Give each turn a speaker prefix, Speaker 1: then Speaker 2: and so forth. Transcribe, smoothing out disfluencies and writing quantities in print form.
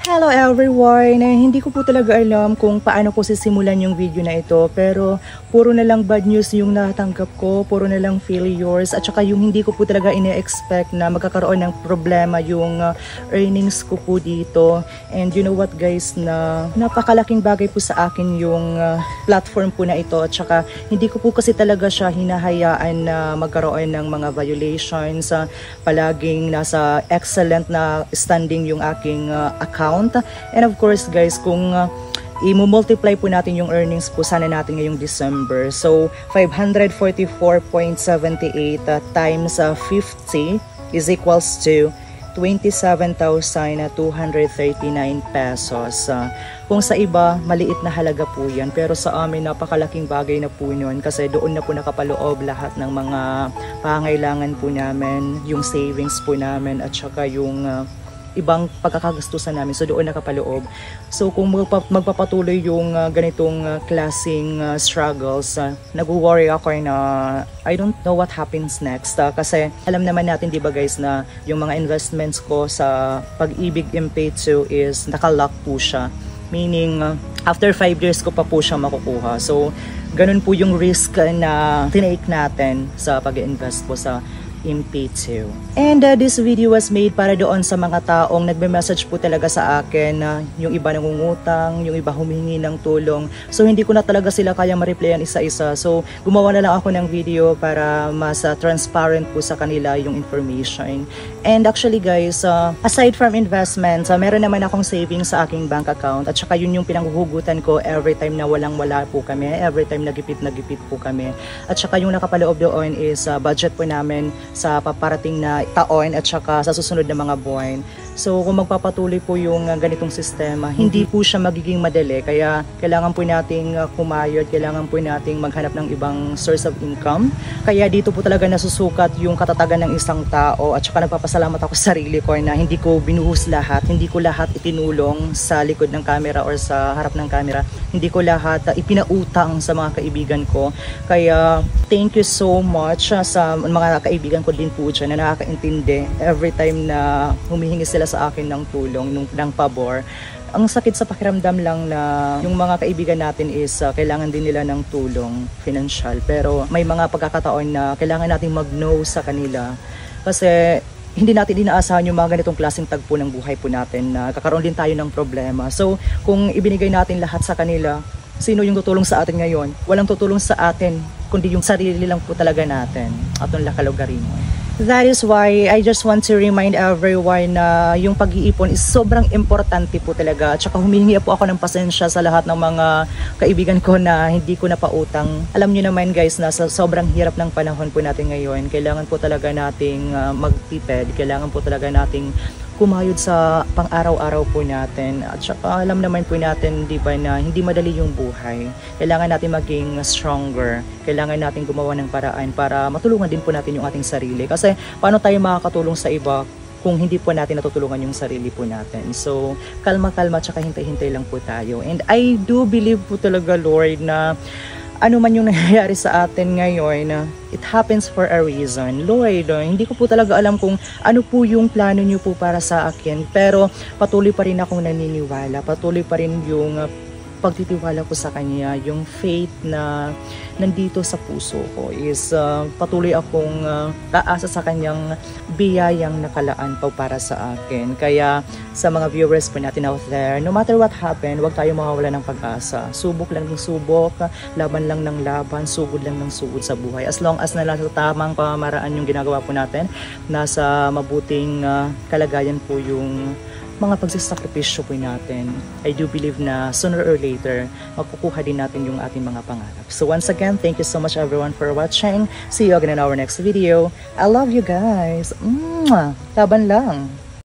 Speaker 1: Hello everyone! Hindi ko po talaga alam kung paano ko sisimulan yung video na ito, pero puro na lang bad news yung natanggap ko, puro na lang failures, at saka yung hindi ko po talaga ine-expect na magkakaroon ng problema yung earnings ko po dito. And you know what guys, na napakalaking bagay po sa akin yung platform po na ito, at saka hindi ko po kasi talaga siya hinahayaan na magkaroon ng mga violations. Palaging nasa excellent na standing yung aking account. And of course guys, kung i-multiply po natin yung earnings po sana natin ngayong December. So 544.78 times 50 is equals to 27,239 pesos. Kung sa iba, maliit na halaga po yan. Pero sa amin, napakalaking bagay na po yun. Kasi doon na po nakapaloob lahat ng mga pangailangan po namin, yung savings po namin, at saka yung ibang pagkakagastusan namin. So doon nakapaloob. So kung magpapatuloy yung ganitong klaseng struggles, nag-worry ako na I don't know what happens next. Kasi alam naman natin, di ba guys, na yung mga investments ko sa Pag-ibig MPay2 is nakalock po siya. Meaning, after 5 years ko pa po siya makukuha. So ganun po yung risk na tinake natin sa pag-invest po sa MPay2. And this video was made para doon sa mga taong nagme-message po talaga sa akin, yung iba nangungutang, yung iba humihingi ng tulong. So hindi ko na talaga sila kaya ma-replyan isa-isa. So gumawa na lang ako ng video para mas transparent po sa kanila yung information. And actually guys, aside from investments, meron naman akong savings sa aking bank account, at saka yun yung pinanghuhugutan ko every time na walang-wala po kami, every time nagipit po kami. At saka yung nakapaloob doon is budget po namin sa paparating na taon at saka sa susunod na mga buwan. So kung magpapatuloy po yung ganitong sistema, hindi po siya magiging madali. Kaya kailangan po nating kumayod, kailangan po nating maghanap ng ibang source of income. Kaya dito po talaga nasusukat yung katatagan ng isang tao, at saka nagpapasalamat ako sa sarili ko na hindi ko binuhos lahat, hindi ko lahat itinulong sa likod ng camera or sa harap ng camera. Hindi ko lahat ipinautang sa mga kaibigan ko. Kaya thank you so much sa mga kaibigan ko din po dyan na nakakaintindi every time na humihingi sila sa akin ng tulong, ng pabor. Ang sakit sa pakiramdam lang na yung mga kaibigan natin is kailangan din nila ng tulong financial, pero may mga pagkakataon na kailangan natin mag-no sa kanila kasi hindi natin inaasahan yung mga ganitong klaseng tagpo ng buhay po natin na kakaroon din tayo ng problema. So kung ibinigay natin lahat sa kanila, sino yung tutulong sa atin ngayon? Walang tutulong sa atin kundi yung sarili lang po talaga natin at yung lakalugarin mo. That is why I just want to remind everyone na yung pag-iipon is sobrang importante po talaga. At saka humihingi po ako ng pasensya sa lahat ng mga kaibigan ko na hindi ko napautang. Alam niyo naman guys na sa sobrang hirap ng panahon po natin ngayon, kailangan po talaga nating magtipid, kailangan po talaga nating kumayod sa pang-araw-araw po natin. At saka alam naman po natin, di ba, na hindi madali yung buhay. Kailangan natin maging stronger. Kailangan natin gumawa ng paraan para matulungan din po natin yung ating sarili. Kasi paano tayo makakatulong sa iba kung hindi po natin natutulungan yung sarili po natin? So kalma-kalma at saka hintay-hintay lang po tayo. And I do believe po talaga, Lord, na ano man yung nangyayari sa atin ngayon, it happens for a reason. Lord, hindi ko po talaga alam kung ano po yung plano niyo po para sa akin. Pero patuloy pa rin akong naniniwala. Patuloy pa rin yung pagtitiwala ko sa Kanya. Yung faith na nandito sa puso ko is patuloy akong taasa sa Kanyang biyayang nakalaan po para sa akin. Kaya sa mga viewers po natin out there, no matter what happen, huwag tayo mawawala ng pag-asa. Subok lang ng subok, laban lang ng laban, sugod lang ng sugod sa buhay. As long as nasa tamang pamamaraan yung ginagawa po natin, nasa mabuting kalagayan po yung mga pagsasakripisyo po natin, I do believe na sooner or later, makukuha din natin yung ating mga pangarap. So once again, thank you so much everyone for watching. See you again in our next video. I love you guys. Laban lang.